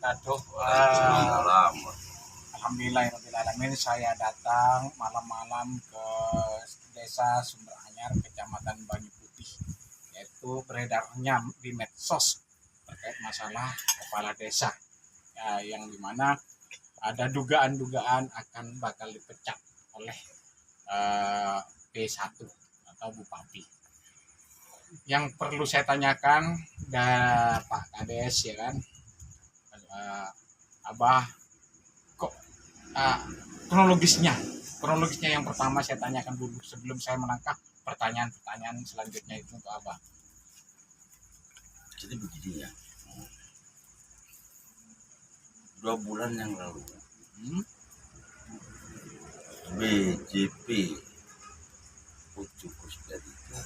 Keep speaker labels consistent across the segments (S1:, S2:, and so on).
S1: wabarakatuh.
S2: Waalaikumsalam.
S1: Alhamdulillahirrahmanirrahim. Saya datang malam-malam ke desa Sumber Anyar, Kecamatan Banyu Putih, yaitu beredarnya di medsos terkait masalah kepala desa, ya, yang dimana ada dugaan-dugaan akan bakal dipecat oleh P1 atau Bupati. Yang perlu saya tanyakan Pak Kades, ya kan, Abah, kok kronologisnya yang pertama saya tanyakan dulu sebelum saya melangkah pertanyaan selanjutnya itu untuk Abah.
S2: Jadi begini ya, 2 bulan yang lalu BJP Pucuk Kusbet itu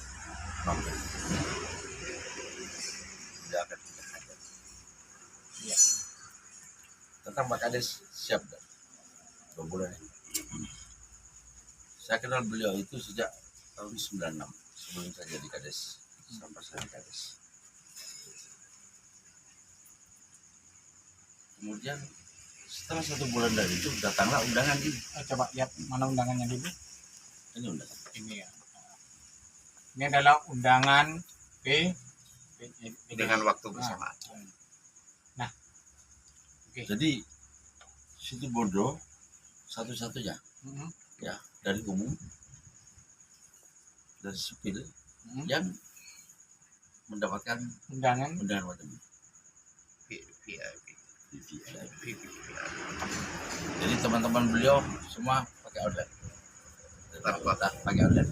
S2: tidak akan kita hadir.
S1: Iya.
S2: Tentang Pak Kades siap dah 2 bulan ini. Saya kenal beliau itu sejak tahun 96 sebelum saya jadi Kades, sampai saya jadi Kades. Kemudian setelah 1 bulan dari itu datanglah undangan ini.
S1: Coba lihat mana undangannya dulu.
S2: Ini undangan.
S1: Ini ya. Ini adalah undangan
S2: Dengan waktu bersamaan.
S1: Nah, oke.
S2: Jadi situ bodoh satu-satunya ya dari umum, dari sipil yang mendapatkan
S1: undangan
S2: macam ini. Jadi teman-teman beliau semua pakai online. Tetap pakai online.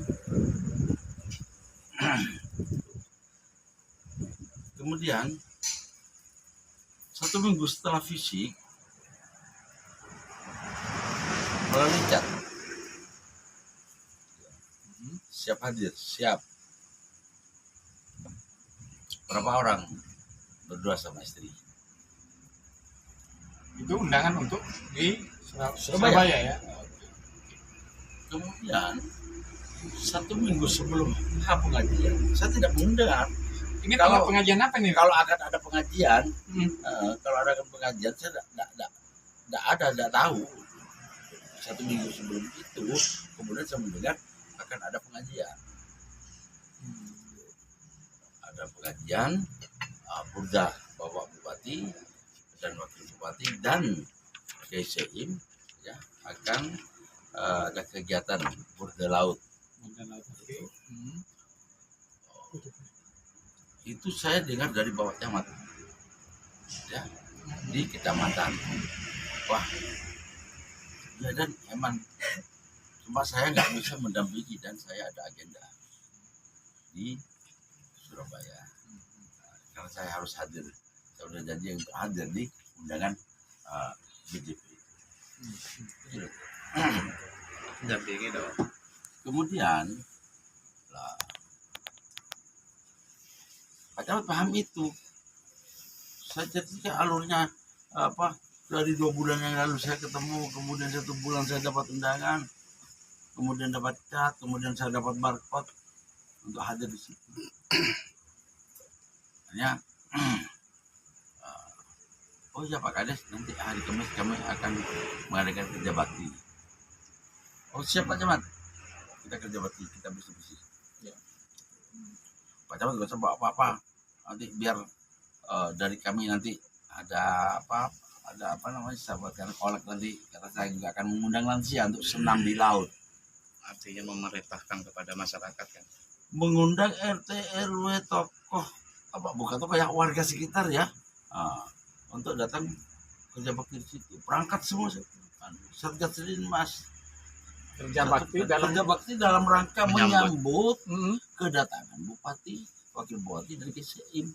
S2: Kemudian 1 minggu setelah fisik melalui chat, siap hadir, siap. Berapa orang? Berdua sama istri.
S1: itu undangan untuk di Surabaya ya.
S2: Kemudian 1 minggu sebelum pengajian, saya tidak mendengar.
S1: Ini kalau pengajian apa nih?
S2: Kalau akan ada pengajian, saya tidak tahu. 1 minggu sebelum itu, kemudian saya mendengar akan ada pengajian. Ada pengajian, Burda Bapak Bupati dan Wakil Bupati dan KSEIM ya akan ada kegiatan Burda Laut. Itu saya dengar dari Bapak Camat ya di kecamatan. Wah, ya, dan emang cuma saya nggak bisa mendampingi dan saya ada agenda di Surabaya karena saya harus hadir. Saya udah janji untuk hadir di undangan BJP. Dampingi dong. Kemudian lah, Pak Camat paham itu. Saya cerita alurnya dari 2 bulan yang lalu saya ketemu, kemudian 1 bulan saya dapat undangan, kemudian dapat chat, kemudian saya dapat barcode untuk hadir di situ. Hanya oh ya Pak Kades, nanti hari Kamis kami akan mengadakan kerja bakti. Oh siap Pak Camat, kita kerja bakti, kita bersih-bersih. Ya. Pak Camat gak usah bawa apa-apa, nanti biar dari kami nanti ada apa namanya, sahabatkan kolek nanti, karena saya juga akan mengundang lansia untuk senam di laut.
S3: Artinya memerintahkan kepada masyarakat kan,
S2: mengundang RT RW tokoh bukan tokoh ya, warga sekitar ya, untuk datang kerja bakti di situ. Perangkat semua Satgas Linmas
S1: Kerja bakti
S2: dalam rangka menyambut kedatangan Bupati, Wakil Bupati dari KSEIM.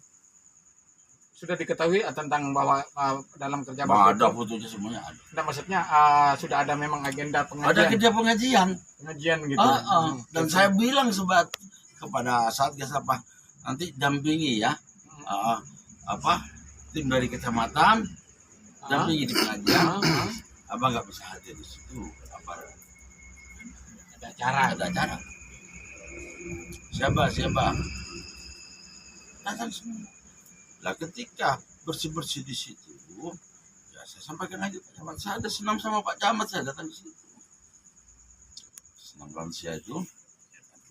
S1: Sudah diketahui tentang bahwa dalam kerja
S2: bakti ada
S1: itu,
S2: fotonya semuanya ada.
S1: Nah, maksudnya sudah ada memang agenda pengajian.
S2: Ada kerja pengajian
S1: gitu.
S2: Dan saya bilang kepada Satgas nanti dampingi ya, tim dari kecamatan dampingi di pengajian. Abang nggak bisa hadir di situ. Ada acara. Siapa? Datang semua. Nah, ketika bersih-bersih di situ, saya sampaikan aja Pak Camat, saya ada senam sama Pak Camat, saya datang ke situ. Senam lansia itu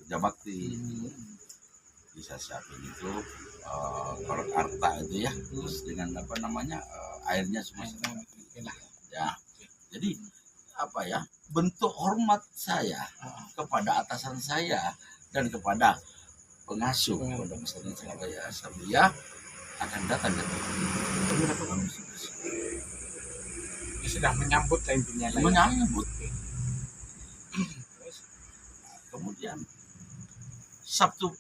S2: kerja bakti. Bisa siapin itu korek arta itu ya, terus dengan apa namanya airnya semua ya. Jadi apa ya, bentuk hormat saya kepada atasan saya dan kepada pengasuh Pondok Pesantren Surabaya Asabia akan datang ke
S1: Sudah menyambut lah intinya lah ya.
S2: menyambut. Kemudian Sabtu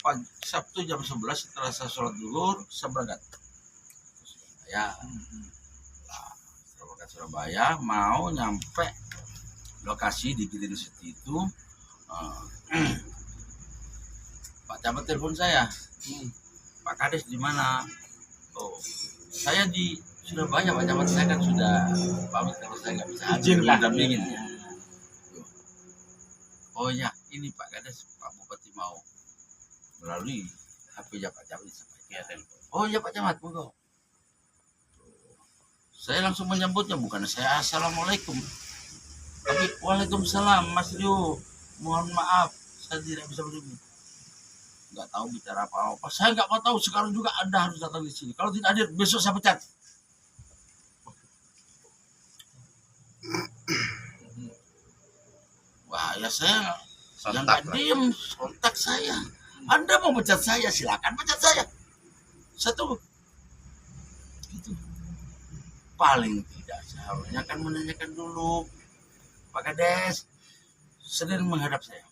S2: jam 11 setelah saya sholat zuhur, saya berangkat ke Surabaya. Setelah berangkat Surabaya, mau nyampe lokasi di Green City itu, Pak Camat telepon saya, Pak Kades di mana? Oh, saya di Surabaya Pak Camat, saya kan sudah pamit kalau saya nggak bisa hadir
S1: Izin lah.
S2: mendampingin ya. Oh ya, ini Pak Kades, Pak Bupati mau melalui HP-nya Pak Camat disampaikan. Oh ya Pak Camat, monggo. Saya langsung menyambutnya, bukan saya assalamualaikum, tapi waalaikumsalam Mas Rio, mohon maaf saya tidak bisa berdiri, nggak tahu bicara apa-apa. Saya nggak mau tahu, sekarang juga Anda harus datang di sini, kalau tidak hadir besok saya pecat. Wah ya, saya yang
S3: Sontak
S2: nggak
S3: lah.
S2: diem, sontak saya. Anda mau pecat saya, silakan pecat saya. Saya tunggu. Itu paling tidak seharusnya kan menanyakan dulu, Pak Kades, Senin menghadap saya.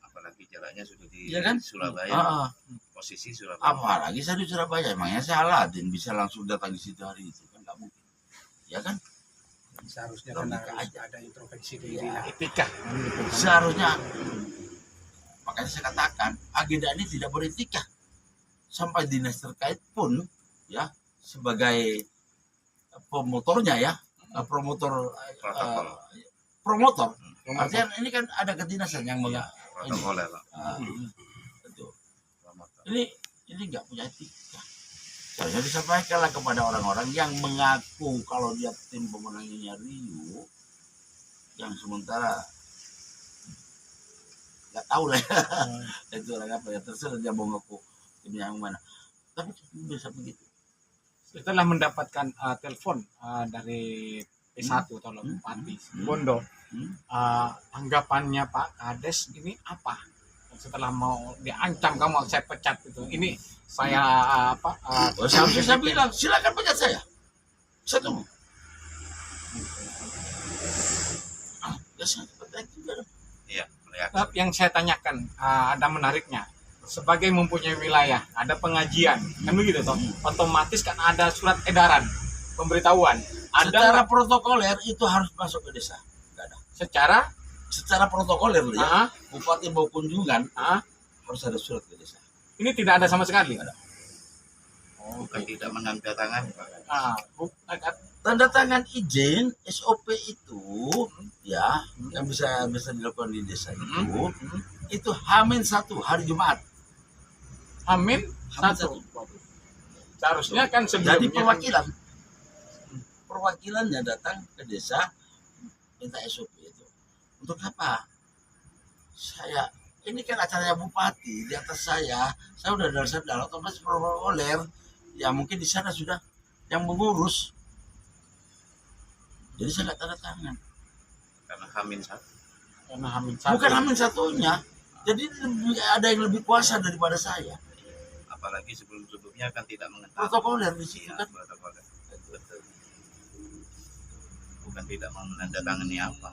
S3: Apalagi jalannya sudah di
S2: Iya kan?
S3: Surabaya, posisi Surabaya.
S2: Apalagi saya di Surabaya, emangnya saya Aladin bisa langsung datang di situ hari itu, kan nggak mungkin, ya kan?
S1: Seharusnya
S2: Logika
S1: kan harus
S2: aja.
S1: ada introspeksi diri
S2: Ya.
S1: lah, etika.
S2: Seharusnya, makanya saya katakan agenda ini tidak beretika. Sampai dinas terkait pun ya sebagai promotornya ya, promotor
S3: Protokol.
S2: promotor. Artinya ini kan ada kedinasan yang
S3: Iya, protokoler.
S2: itu. Ini nggak punya etika. Seharusnya disampaikanlah kepada orang-orang yang mengaku kalau dia tim pemenangnya Rio, yang sementara nggak tahu lah ya. Itu orang apa ya, terserah dia mau ngaku timnya yang mana. Tapi bisa begitu.
S1: Setelah mendapatkan telepon dari P1 atau Bupati Bondo, anggapannya Pak Kades ini apa? Setelah mau diancam kamu saya pecat itu, ini saya
S2: Seharusnya saya bilang silakan pecat saya. Saya tunggu. Ya saya pecat juga dong.
S3: Iya, reaksi.
S1: yang saya tanyakan ada menariknya. Sebagai mempunyai wilayah, ada pengajian, kan begitu toh? Otomatis kan ada surat edaran, pemberitahuan.
S2: Secara
S1: Ada
S2: protokoler itu harus masuk ke desa. Nggak ada.
S1: secara
S2: Protokoler ya.
S1: ah,
S2: Bupati mau kunjungan
S1: ah,
S2: harus ada surat ke desa.
S1: ini tidak ada sama sekali.
S3: Bukan tidak menandatangani, Pak.
S2: Tanda tangan izin SOP itu ya yang bisa dilakukan di desa itu H-1 hari Jumat.
S1: Amin
S2: Hamin
S1: satu.
S2: satu.
S1: Seharusnya kan
S2: Jadi
S1: sebelumnya
S2: perwakilannya datang ke desa minta SOP itu. Untuk apa? Ini kan acaranya bupati di atas saya udah dalam otomatis protokoler ya, mungkin di sana sudah yang mengurus. Jadi saya nggak tanda tangan.
S3: Karena Hamin satu.
S1: karena Amin satu.
S2: Bukan Amin satunya. Jadi ada yang lebih kuasa daripada saya.
S3: Apalagi sebelum-sebelumnya kan tidak mengetahui.
S2: Protokoler di situ
S3: Iya,
S2: kan.
S3: protokoler. Betul. Bukan tidak menandatangani apa.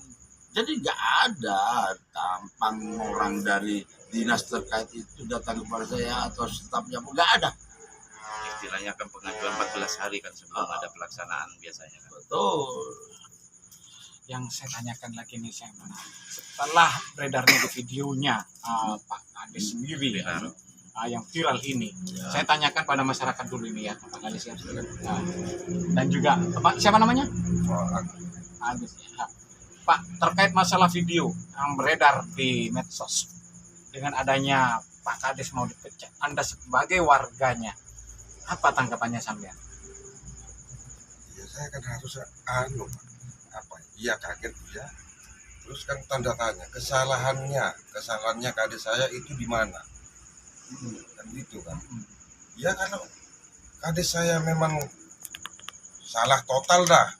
S2: Jadi nggak ada tampang orang dari dinas terkait itu datang kepada saya atau stafnya pun nggak ada.
S3: Istilahnya kan pengajuan 14 hari kan sebelum ada pelaksanaan biasanya kan.
S2: Betul.
S1: Yang saya tanyakan lagi nih, saya setelah beredarnya di videonya Pak Kades sendiri ya, yang viral ini, saya tanyakan pada masyarakat dulu ini ya, Pak Kades ya, dan juga Pak siapa namanya? Agus ya. Pak, terkait masalah video yang beredar di medsos dengan adanya Pak Kades mau dipecat, Anda sebagai warganya apa tanggapannya sampean?
S4: saya kan harus apa? Iya kaget ya. Terus kan tanda tanya, kesalahannya ke adik saya itu di mana? Kan gitu kan. Ya kalau adik saya memang salah total dah.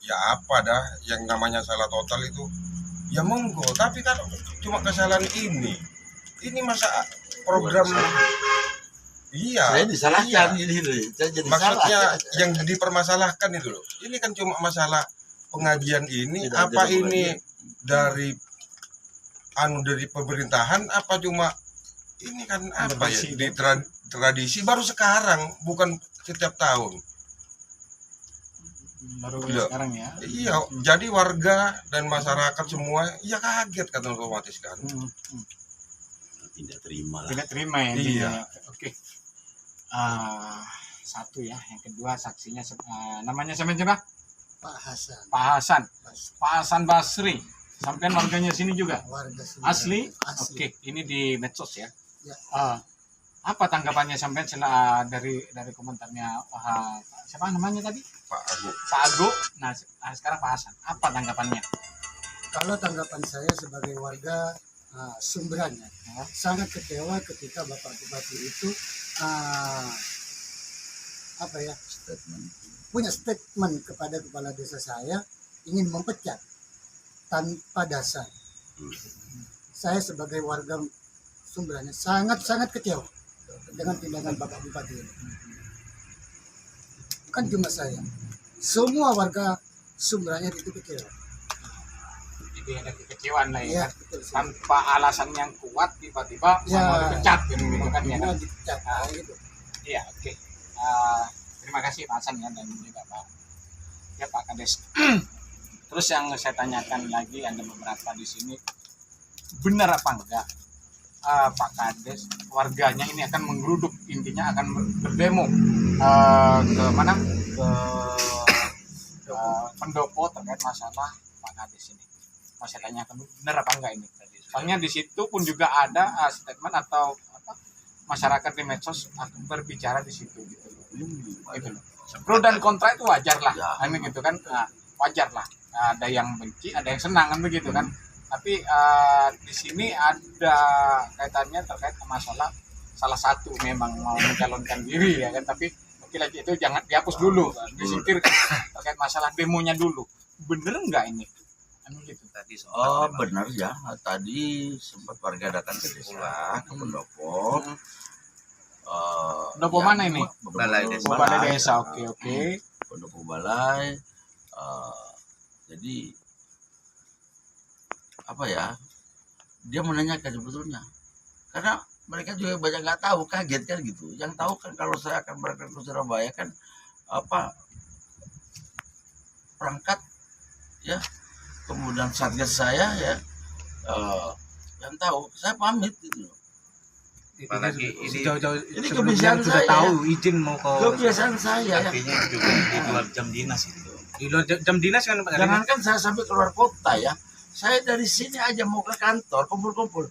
S4: Ya apa dah yang namanya salah total itu? Ya monggo, tapi kalau cuma kesalahan ini masa program iya.
S2: Saya disalahkan
S4: iya.
S2: ini loh. Saya jadi
S4: Maksudnya
S2: salah.
S4: yang dipermasalahkan itu loh. Ini kan cuma masalah pengajian ini.
S2: Tidak
S4: Apa
S2: ada
S4: ini
S2: pengajian.
S4: dari pemerintahan? Apa cuma ini kan apa ya?
S1: Tradisi.
S4: Di tradisi baru sekarang, bukan setiap tahun.
S1: Baru
S4: Iya.
S1: sekarang ya.
S4: Iya, jadi warga dan masyarakat semua ya kaget kan otomatis kan.
S2: Tidak terima lah.
S1: Tidak terima ya.
S4: Iya.
S1: Intinya. Oke. Satu ya. Yang kedua saksinya namanya siapa?
S5: Pak Hasan,
S1: Pak Hasan. Pak Hasan Basri. Sampai warganya sini juga.
S5: warga sini.
S1: Asli?
S5: Asli.
S1: Oke, ini di medsos ya.
S5: Ya.
S1: Apa tanggapannya sampai setelah dari komentarnya siapa namanya tadi?
S4: Pak Agu.
S1: Pak Agu. Nah, sekarang Pak Hasan. Apa tanggapannya?
S5: Kalau tanggapan saya sebagai warga Sumberanya, sangat kecewa ketika Bapak Bupati itu
S2: Statement.
S5: punya statement kepada kepala desa saya ingin memecat tanpa dasar. Saya sebagai warga Sumberanya sangat kecewa dengan tindakan Bapak Bupati ini. Bukan cuma saya, semua warga Sumberanya itu kecewa.
S1: Jadi ada kekecewaan lah ya.
S5: Iya,
S1: Kan?
S5: betul sih.
S1: Tanpa alasan yang kuat tiba-tiba
S5: Ya.
S1: mau dipecat gitu kan ya.
S5: Mau
S1: Kan?
S5: dipecat, gitu.
S1: Iya, oke. Terima kasih Pak Hasan ya dan juga Pak Kades. Terus yang saya tanyakan lagi, ada beberapa di sini, benar apa enggak Pak Kades warganya ini akan menggeruduk, intinya akan berdemo ke mana, ke pendopo terkait masalah Pak Kades ini. Mau saya tanyakan benar apa enggak ini? Soalnya di situ pun juga ada statement atau masyarakat di medsos akan berbicara di situ gitu. Gitu loh. Pro dan kontra itu wajar lah,
S2: Ya.
S1: ini gitu kan, wajar lah. Ada yang benci, ada yang senang kan begitu kan. Tapi di sini ada kaitannya terkait masalah salah satu memang mau mencalonkan diri ya kan, tapi lagi itu jangan dihapus dulu, disingkirkan terkait masalah demonya dulu. Bener nggak ini? Gitu.
S3: Tadi
S2: Oh
S3: sempat
S2: benar ya, tadi sempat warga datang ke desa, ke pendopo.
S1: Pendopo mana ini?
S3: Balai desa.
S1: Balai desa, oke.
S2: Pendopo balai. Jadi apa ya? Dia menanyakan sebetulnya, karena mereka juga banyak nggak tahu, kaget kan gitu. Yang tahu kan kalau saya akan berangkat ke Surabaya kan perangkat ya, kemudian satgas saya ya, yang tahu saya pamit gitu.
S3: Apalagi ini
S1: Jauh-jauh
S2: Ini
S1: sebelumnya
S2: kebiasaan
S1: sudah
S2: saya.
S1: tahu izin mau ke
S2: Kebiasaan saya ya.
S3: artinya juga di luar jam dinas itu.
S1: di luar jam dinas kan Pak.
S2: Jangankan saya sampai keluar kota ya, saya dari sini aja mau ke kantor, kumpul-kumpul.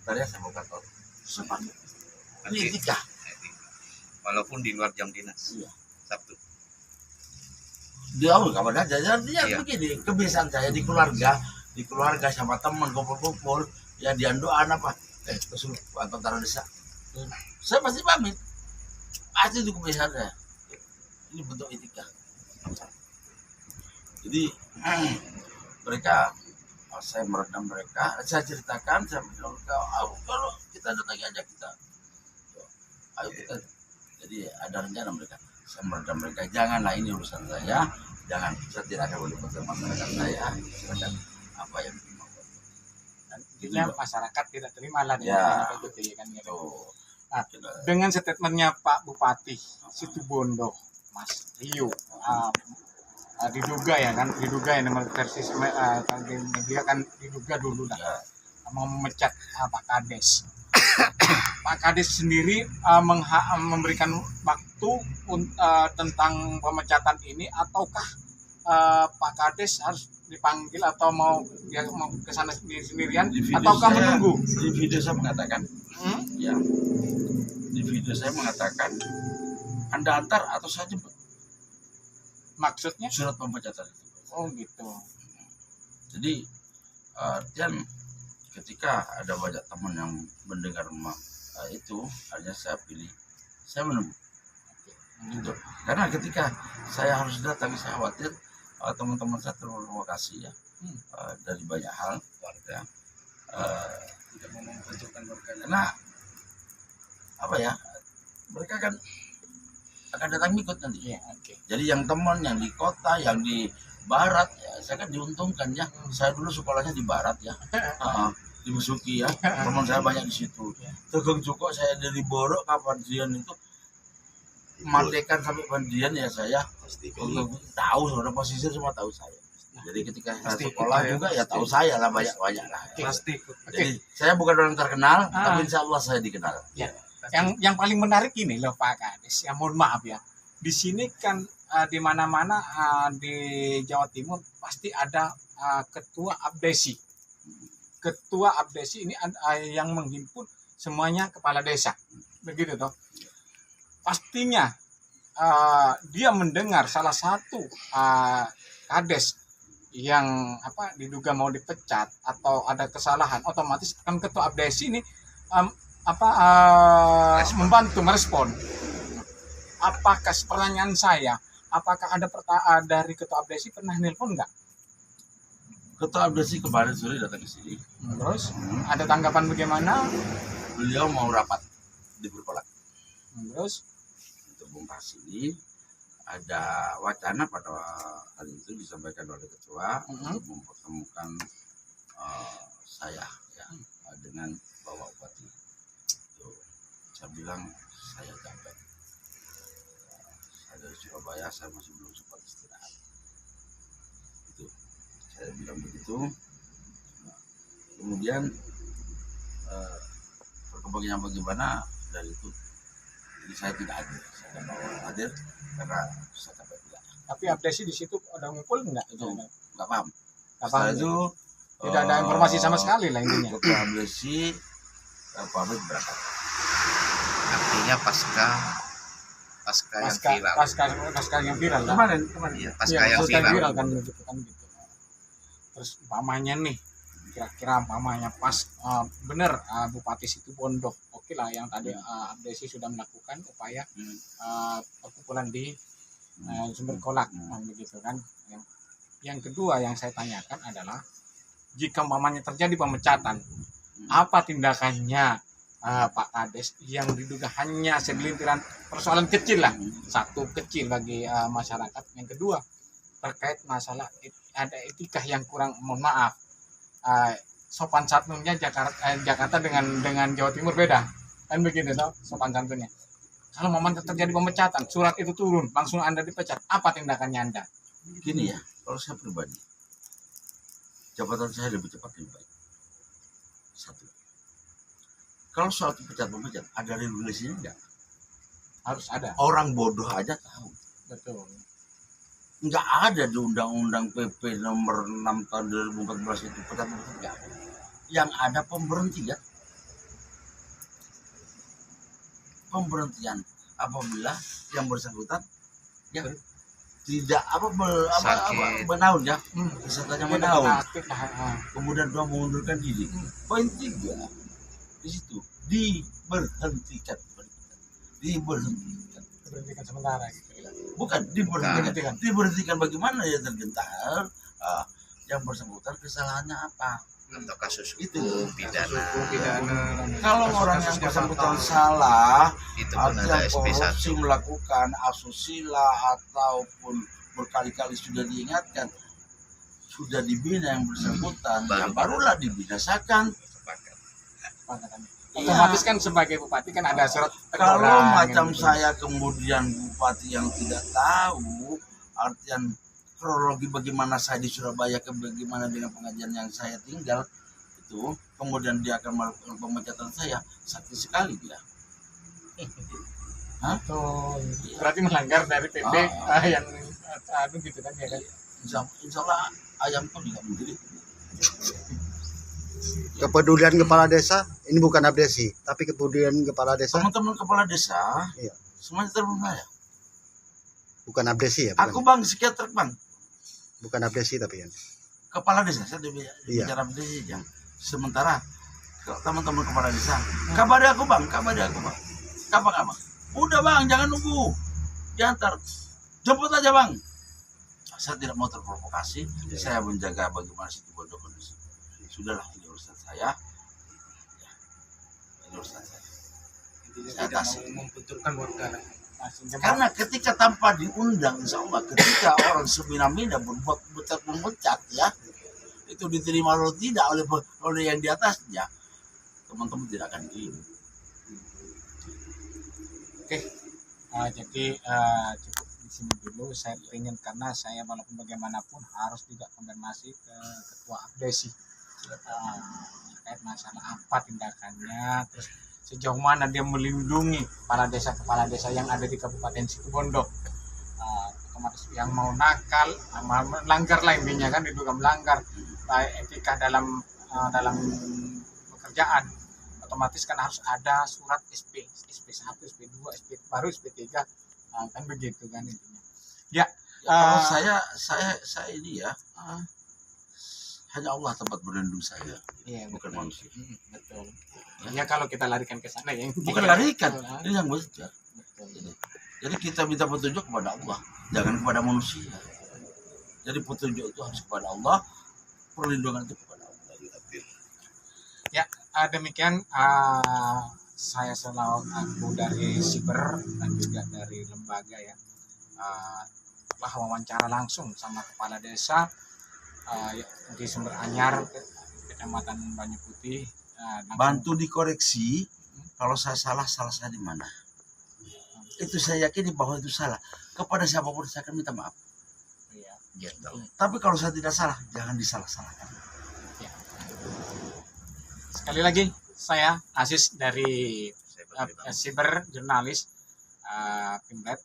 S2: Tadi saya mau ke kantor. Sepanjang. Ini
S3: Nanti-
S2: etika.
S3: Walaupun di luar jam dinas.
S2: Iya.
S3: Sabtu.
S2: Dia kapan aja. Artinya
S3: Iya.
S2: begini, kebiasaan saya di keluarga sama teman kumpul-kumpul, ya diandoan apa? Kesul tentara desa. Saya pasti pamit. Pasti itu kebiasaan saya. Ini bentuk etika. Jadi mereka, saya meredam mereka, saya ceritakan, saya bilang kalau kita datang aja kita, ayo kita. Jadi ada rencana mereka, saya meredam mereka, janganlah ini urusan saya, jangan, saya tidak akan melibatkan masyarakat saya, silakan apa yang dimau.
S1: Intinya masyarakat tidak terima lah
S2: Ya.
S1: dengan kayak gitu ya kan. Ya.
S2: Tuh.
S1: Nah,
S2: Kita,
S1: dengan statementnya Pak Bupati Situbondo, Mas Rio, diduga ya kan, diduga ya nama versi media kan diduga dulu lah
S2: ya,
S1: mau memecat Pak Kades. Pak Kades sendiri memberikan waktu tentang pemecatan ini, ataukah Pak Kades harus dipanggil atau mau ke sana sendirian,
S2: Di video
S1: ataukah
S2: saya-
S1: menunggu?
S2: di video saya mengatakan,
S1: Hmm?
S2: ya, di video saya mengatakan, Anda antar atau saya jemput.
S1: Maksudnya?
S2: surat pemecatan itu.
S1: Oh gitu.
S2: Jadi dan ketika ada banyak teman yang mendengar itu, hanya saya pilih, saya menunggu. Gitu. Karena ketika saya harus datang, saya khawatir teman-teman saya terprovokasi ya, dari banyak hal. Ya.
S4: Tidak mau memperjuangkan warganya.
S2: Karena apa ya, mereka kan akan datang ikut nanti.
S1: Iya, oke.
S2: Jadi yang teman yang di kota, yang di barat, ya saya kan diuntungkan ya. Saya dulu sekolahnya di barat ya, di Besuki ya. Teman saya banyak di situ. Tegung Cukup saya dari Borok ke Pandian itu, Martekan sampai Pandian ya saya
S3: Pasti
S2: tahu, saudara pesisir semua tahu saya. Jadi ketika saya
S1: Pasti
S2: sekolah
S1: ikut,
S2: juga
S1: ya,
S2: ya
S1: pasti.
S2: tahu saya lah, banyak lah.
S1: Pasti.
S2: Jadi saya bukan orang terkenal,
S1: Ah.
S2: tapi insya Allah saya dikenal.
S1: Yang paling menarik ini loh Pak Kades, ya mohon maaf ya. Di sini kan di mana-mana di Jawa Timur pasti ada ketua abdesi. Ketua abdesi ini yang menghimpun semuanya kepala desa. Begitu toh. Pastinya dia mendengar salah satu kades yang diduga mau dipecat atau ada kesalahan, otomatis kan ketua abdesi ini membantu merespon. Apakah pertanyaan saya, apakah ada dari ketua abdesi pernah nelpon nggak?
S2: Ketua abdesi kemarin sore datang ke sini.
S1: Terus ada tanggapan bagaimana?
S2: Beliau mau rapat di Berkolak.
S1: Terus
S2: Untuk membahas ini ada wacana pada hari itu disampaikan oleh ketua untuk mempertemukan saya ya, dengan Bapak Bupati. Saya bilang saya capek. Saya dari Surabaya, saya masih belum sempat istirahat. Itu saya bilang begitu. Nah, kemudian perkembangannya bagaimana dari itu. Jadi saya tidak hadir, saya tidak mau hadir karena saya capek juga.
S1: tapi abdesi di situ ada ngumpul nggak?
S2: Itu nggak paham.
S1: Nggak
S2: Setelah
S1: paham.
S2: itu
S1: Tidak ada informasi sama sekali lah intinya.
S2: ketua abdesi pamit berangkat.
S3: artinya pasca yang viral.
S1: Pasca yang viral lah.
S2: Kemarin
S3: Iya,
S1: Iya,
S3: pasca yang
S1: pasca
S3: viral.
S1: kan gitu. Terus umpamanya nih, kira-kira umpamanya pas bener Bupati Situbondo, oke lah yang tadi abdesi sudah melakukan upaya perkumpulan di Sumber Kolak, begitu kan. Yang kedua yang saya tanyakan adalah jika umpamanya terjadi pemecatan, apa tindakannya Pak Kades yang diduga hanya segelintiran persoalan kecil lah, satu kecil bagi masyarakat. Yang kedua terkait masalah ada etika yang kurang, mohon maaf, sopan santunnya Jakarta dengan Jawa Timur beda kan begitu toh sopan santunnya. Kalau momen terjadi pemecatan, surat itu turun, langsung Anda dipecat, apa tindakannya Anda?
S2: Gini ya, kalau saya pribadi, jabatan saya lebih cepat lebih baik. Satu. Kalau soal pemecat, ada regulasinya enggak?
S1: Harus ada.
S2: Orang bodoh aja tahu.
S1: Betul.
S2: Enggak ada di Undang-Undang PP nomor 6 tahun 2014 itu pecat enggak ada. Yang ada pemberhentian. Pemberhentian apabila yang bersangkutan ya tidak menaun ya, pesertanya menaun.
S1: Aktif lah.
S2: Kemudian dia mengundurkan diri. Poin 3 di situ diberhentikan.
S1: Berhentikan sementara gitu.
S2: Bukan diberhentikan bagaimana ya tergentar yang bersangkutan kesalahannya apa
S3: Untuk kasus
S2: itu
S3: hukum pidana
S2: kalau orang yang bersangkutan salah
S3: itu pun ada
S2: artinya korupsi
S3: SP1.
S2: melakukan asusila ataupun berkali-kali sudah diingatkan sudah dibina yang bersangkutan barulah dibinasakan.
S1: Otomatis kan sebagai bupati kan ada surat
S2: Kalau
S1: teguran,
S2: macam
S1: gitu.
S2: saya kemudian bupati yang tidak tahu artian kronologi bagaimana saya di Surabaya bagaimana dengan pengajian yang saya tinggal itu kemudian dia akan melakukan pemecatan saya sakit sekali dia.
S1: Tuh, berarti melanggar dari PP yang gitu kan ya kan.
S2: Insya Allah ayam pun juga menjadi.
S6: Kepedulian kepala desa ini bukan abdesi, tapi kepedulian kepala desa.
S2: Teman-teman kepala desa
S6: Iya.
S2: semuanya telepon saya.
S6: Bukan abdesi ya?
S2: Aku
S6: Bukan,
S2: bang psikiater bang,
S6: bukan abdesi tapi kan.
S2: kepala desa. Saya
S6: Iya.
S2: bicara abdesi yang sementara kalau teman-teman kepala desa, kabari aku bang. Kapan? Udah bang, jangan nunggu. Diantar, jemput aja bang. Saya tidak mau terprovokasi. Saya menjaga bagaimana situ bondo kondisi. Sudahlah, ini urusan saya. Ya, ini urusan saya.
S1: Tidak mau membenturkan warga masing
S2: Karena ketika tanpa diundang, insya Allah, ketika orang semina-mina berbuat memecat ya, itu diterima atau tidak oleh yang di atasnya, teman-teman tidak akan diin.
S1: Jadi cukup di sini dulu. Saya ingin, karena saya walaupun bagaimanapun harus juga konfirmasi ke ketua abdesi terkait masalah apa tindakannya, terus sejauh mana dia melindungi kepala desa yang ada di Kabupaten Situbondo. Otomatis yang mau nakal, melanggar lah intinya kan, diduga melanggar etika dalam pekerjaan, otomatis kan harus ada surat SP 1, SP 2, baru SP 3, kan begitu kan intinya. Ya,
S2: Kalau saya ini ya, hanya Allah tempat berlindung saya,
S1: iya,
S2: bukan
S1: betul.
S2: manusia.
S1: Betul. Ya kalau kita larikan ke sana ya.
S2: Bukan larikan, ini yang betul.
S1: Betul.
S2: Jadi kita minta petunjuk kepada Allah, jangan kepada manusia. Jadi petunjuk itu harus kepada Allah, perlindungan itu kepada Allah.
S1: Demikian saya selalu aku dari Siber dan juga dari lembaga ya, telah wawancara langsung sama kepala desa di Sumber Anyar, Kecamatan Banyu Putih.
S2: Bantu dikoreksi kalau saya salah saya di mana. Itu saya yakini bahwa itu salah. Kepada siapapun saya akan minta maaf.
S1: Iya.
S2: Gitu. Tapi kalau saya tidak salah, jangan disalah-salahkan.
S1: Ya. Sekali lagi saya Aziz dari Siber Jurnalis Pimret,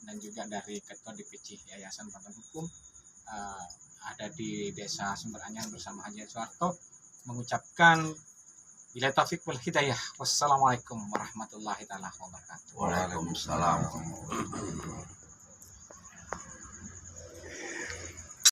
S1: dan juga dari Ketua DPC Yayasan Bantuan Hukum, ada di Desa Sumber Anyar bersama Haji Soeharto, mengucapkan bila taufik wal hidayah. Wassalamualaikum warahmatullahi wabarakatuh.
S2: Waalaikumsalam.